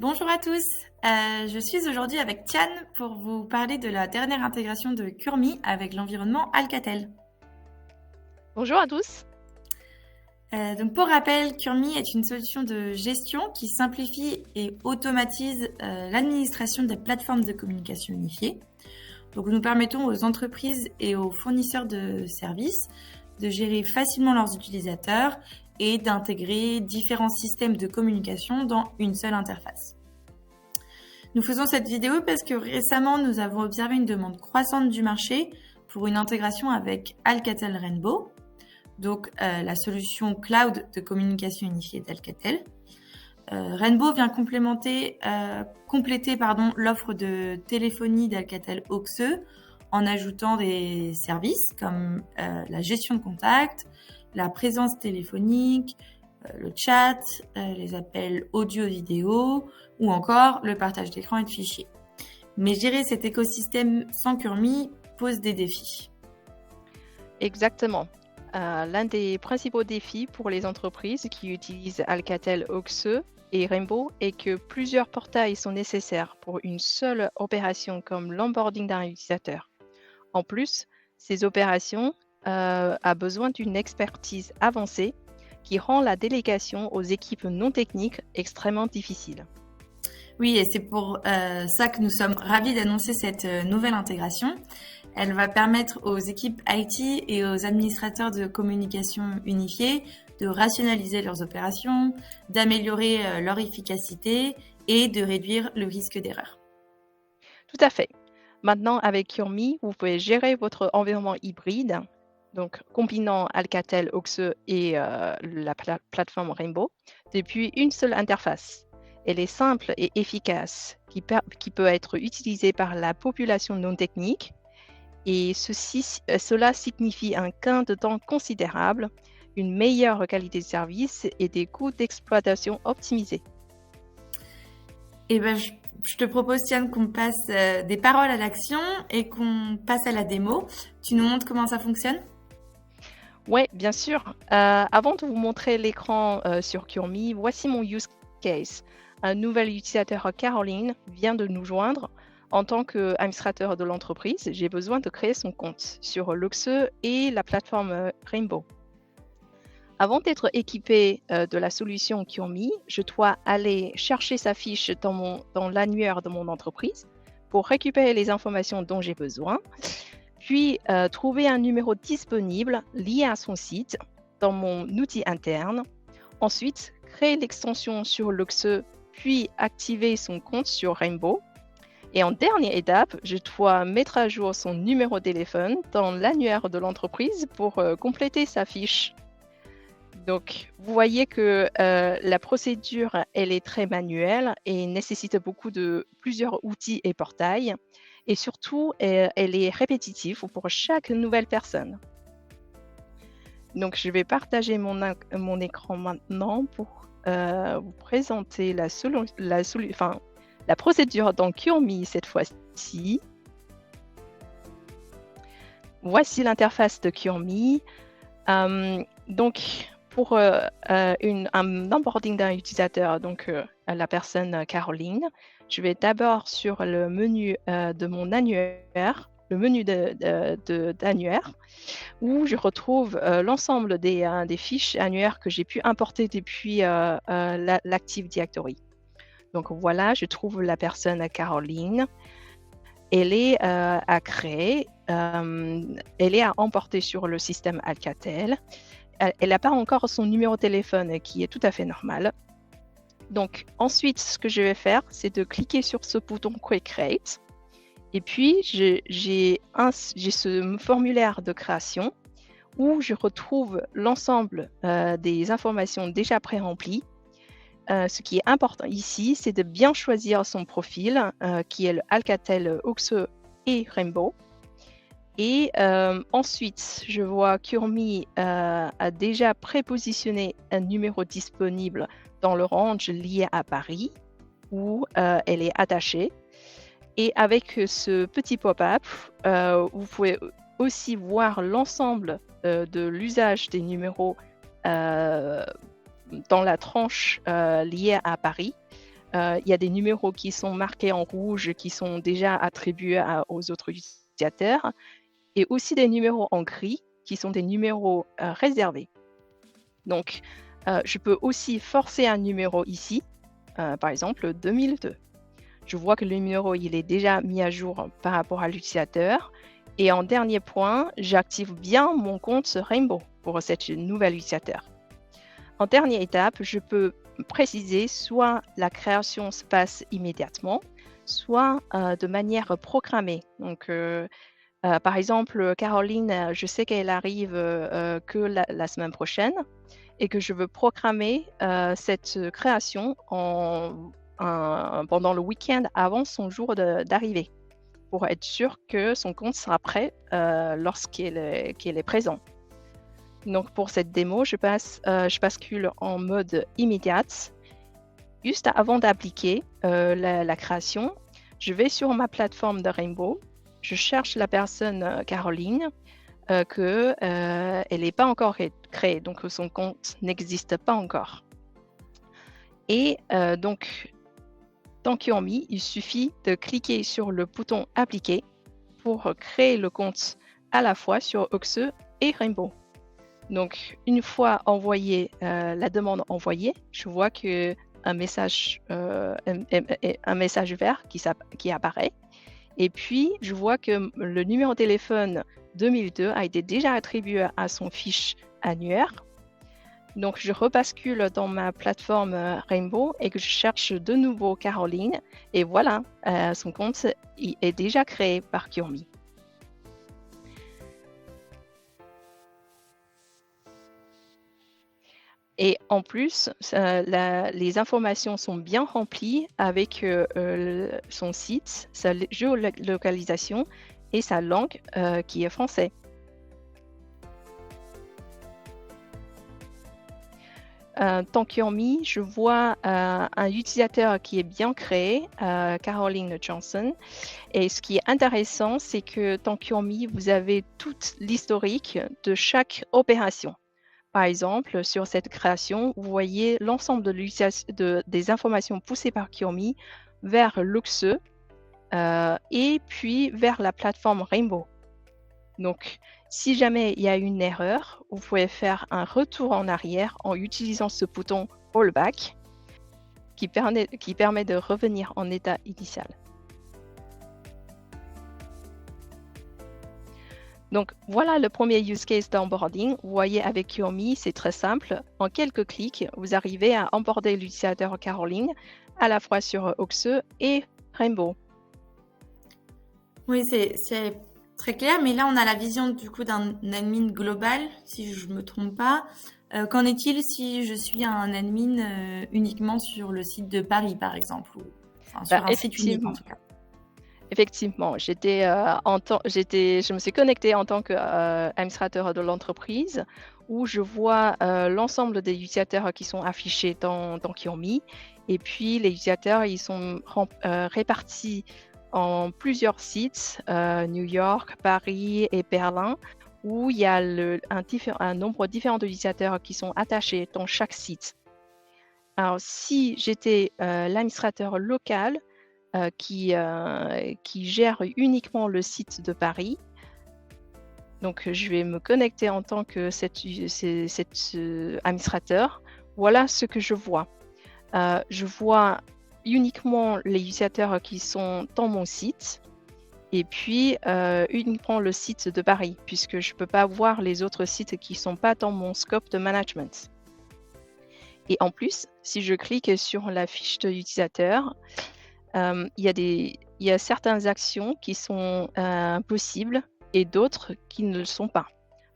Bonjour à tous, je suis aujourd'hui avec Tian pour vous parler de la dernière intégration de Kurmi avec l'environnement Alcatel. Bonjour à tous. Donc pour rappel, Kurmi est une solution de gestion qui simplifie et automatise l'administration des plateformes de communication unifiées. Donc nous permettons aux entreprises et aux fournisseurs de services de gérer facilement leurs utilisateurs et d'intégrer différents systèmes de communication dans une seule interface. Nous faisons cette vidéo parce que récemment, nous avons observé une demande croissante du marché pour une intégration avec Alcatel Rainbow, donc la solution cloud de communication unifiée d'Alcatel. Rainbow vient compléter l'offre de téléphonie d'Alcatel OXE en ajoutant des services comme la gestion de contact, la présence téléphonique, le chat, les appels audio-vidéo ou encore le partage d'écran et de fichiers. Mais gérer cet écosystème sans Kurmi pose des défis. Exactement. L'un des principaux défis pour les entreprises qui utilisent Alcatel OXE et Rainbow est que plusieurs portails sont nécessaires pour une seule opération comme l'onboarding d'un utilisateur. En plus, ces opérations a besoin d'une expertise avancée qui rend la délégation aux équipes non techniques extrêmement difficile. Oui, et c'est pour ça que nous sommes ravis d'annoncer cette nouvelle intégration. Elle va permettre aux équipes IT et aux administrateurs de communication unifiés de rationaliser leurs opérations, d'améliorer leur efficacité et de réduire le risque d'erreur. Tout à fait. Maintenant, avec Kurmi, vous pouvez gérer votre environnement hybride, donc combinant Alcatel OXE et la plateforme Rainbow, depuis une seule interface. Elle est simple et efficace, qui peut être utilisée par la population non technique, et cela signifie un gain de temps considérable, une meilleure qualité de service et des coûts d'exploitation optimisés. Eh ben, je te propose, Tiane, qu'on passe des paroles à l'action et qu'on passe à la démo. Tu nous montres comment ça fonctionne? Oui, bien sûr. Avant de vous montrer l'écran sur Kurmi, voici mon use case. Un nouvel utilisateur, Caroline, vient de nous joindre. En tant qu'administrateur de l'entreprise, j'ai besoin de créer son compte sur l'OXE et la plateforme Rainbow. Avant d'être équipé de la solution Kurmi, je dois aller chercher sa fiche dans l'annuaire de mon entreprise pour récupérer les informations dont j'ai besoin, puis trouver un numéro disponible lié à son site dans mon outil interne. Ensuite, créer l'extension sur l'OXE, puis activer son compte sur Rainbow. Et en dernière étape, je dois mettre à jour son numéro de téléphone dans l'annuaire de l'entreprise pour compléter sa fiche. Donc, vous voyez que la procédure, elle est très manuelle et nécessite plusieurs outils et portails. Et surtout, elle est répétitive pour chaque nouvelle personne. Donc, je vais partager mon écran maintenant pour vous présenter la procédure dans Kurmi cette fois-ci. Voici l'interface de Kurmi. Donc, pour un onboarding d'un utilisateur, donc la personne Caroline, je vais d'abord sur le menu de mon annuaire, le menu d'annuaire, où je retrouve l'ensemble des fiches annuaires que j'ai pu importer depuis l'Active Directory. Donc voilà, je trouve la personne Caroline. Elle est à créer, elle est à emporter sur le système Alcatel. Elle n'a pas encore son numéro de téléphone qui est tout à fait normal. Donc ensuite, ce que je vais faire, c'est de cliquer sur ce bouton Quick Create. Et puis, j'ai ce formulaire de création où je retrouve l'ensemble des informations déjà pré-remplies. Ce qui est important ici, c'est de bien choisir son profil, qui est le Alcatel OXE et Rainbow. Et ensuite, je vois Kurmi a déjà prépositionné un numéro disponible dans le range lié à Paris, où elle est attachée. Et avec ce petit pop-up, vous pouvez aussi voir l'ensemble de l'usage des numéros dans la tranche liée à Paris. il y a des numéros qui sont marqués en rouge, qui sont déjà attribués aux autres utilisateurs, et aussi des numéros en gris, qui sont des numéros réservés. Donc, je peux aussi forcer un numéro ici, par exemple 2002. Je vois que le numéro il est déjà mis à jour par rapport à l'utilisateur. Et en dernier point, j'active bien mon compte Rainbow pour cette nouvelle utilisateur. En dernière étape, je peux préciser soit la création se passe immédiatement, soit de manière programmée. Donc, par exemple, Caroline, je sais qu'elle arrive que la semaine prochaine et que je veux programmer cette création pendant le week-end avant son jour d'arrivée pour être sûr que son compte sera prêt lorsqu'elle est présente. Donc pour cette démo, je bascule en mode immédiate. Juste avant d'appliquer la création, je vais sur ma plateforme de Rainbow, je cherche la personne Caroline, elle n'est pas encore créée, donc son compte n'existe pas encore. Et donc, dans Kyomi, il suffit de cliquer sur le bouton Appliquer pour créer le compte à la fois sur Oxe et Rainbow. Donc, une fois envoyé, la demande envoyée, je vois qu'un message vert qui apparaît. Et puis, je vois que le numéro de téléphone 2002 a été déjà attribué à son fiche annuaire. Donc, je rebascule dans ma plateforme Rainbow et que je cherche de nouveau Caroline. Et voilà, son compte est déjà créé par Kyomi. Et en plus, les informations sont bien remplies avec son site, sa géolocalisation et sa langue qui est français. Dans Kyomi, je vois un utilisateur qui est bien créé, Caroline Johnson. Et ce qui est intéressant, c'est que dans Kyomi, vous avez tout l'historique de chaque opération. Par exemple, sur cette création, vous voyez l'ensemble des informations poussées par Kyomi vers l'Oxe et puis vers la plateforme Rainbow. Donc, si jamais il y a une erreur, vous pouvez faire un retour en arrière en utilisant ce bouton Rollback qui permet de revenir en état initial. Donc, voilà le premier use case d'onboarding. Vous voyez, avec Kyomi, c'est très simple. En quelques clics, vous arrivez à onboarder l'utilisateur Caroline à la fois sur Oxe et Rainbow. Oui, c'est très clair, mais là, on a la vision du coup d'un admin global, si je ne me trompe pas. Qu'en est-il si je suis un admin uniquement sur le site de Paris, par exemple, ou sur un site unique en tout cas? Effectivement, je me suis connectée en tant qu'administrateur de l'entreprise où je vois l'ensemble des utilisateurs qui sont affichés dans Kyomi. Et puis, les utilisateurs, ils sont répartis en plusieurs sites, New York, Paris et Berlin, où il y a un nombre différent d'utilisateurs qui sont attachés dans chaque site. Alors, si j'étais l'administrateur local, qui gère uniquement le site de Paris. Donc, je vais me connecter en tant que cet administrateur. Voilà ce que je vois. Je vois uniquement les utilisateurs qui sont dans mon site et puis uniquement le site de Paris, puisque je ne peux pas voir les autres sites qui ne sont pas dans mon scope de management. Et en plus, si je clique sur la fiche de l'utilisateur, il y a certaines actions qui sont possibles et d'autres qui ne le sont pas.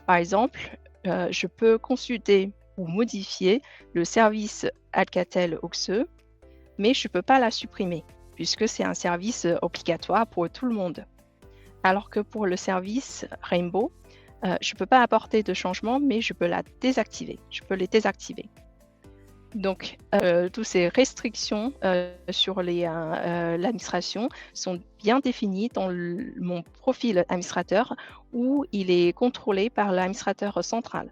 Par exemple, je peux consulter ou modifier le service Alcatel-Oxe, mais je ne peux pas la supprimer puisque c'est un service obligatoire pour tout le monde. Alors que pour le service Rainbow, je ne peux pas apporter de changement, mais je peux la désactiver. Je peux les désactiver. Donc, toutes ces restrictions sur l'administration sont bien définies dans mon profil administrateur où il est contrôlé par l'administrateur central.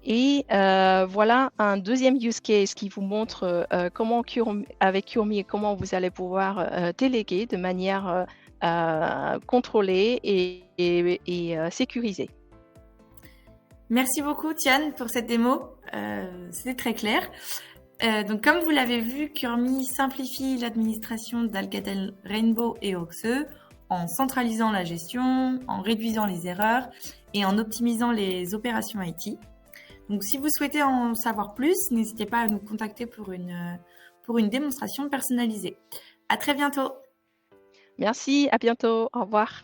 Et voilà un deuxième use case qui vous montre comment avec Kurmi, comment vous allez pouvoir déléguer de manière contrôlée et sécurisée. Merci beaucoup, Tiane, pour cette démo. C'était très clair. Donc, comme vous l'avez vu, Kurmi simplifie l'administration d'Alcatel Rainbow et Oxe en centralisant la gestion, en réduisant les erreurs et en optimisant les opérations IT. Donc, si vous souhaitez en savoir plus, n'hésitez pas à nous contacter pour une démonstration personnalisée. À très bientôt. Merci, à bientôt, au revoir.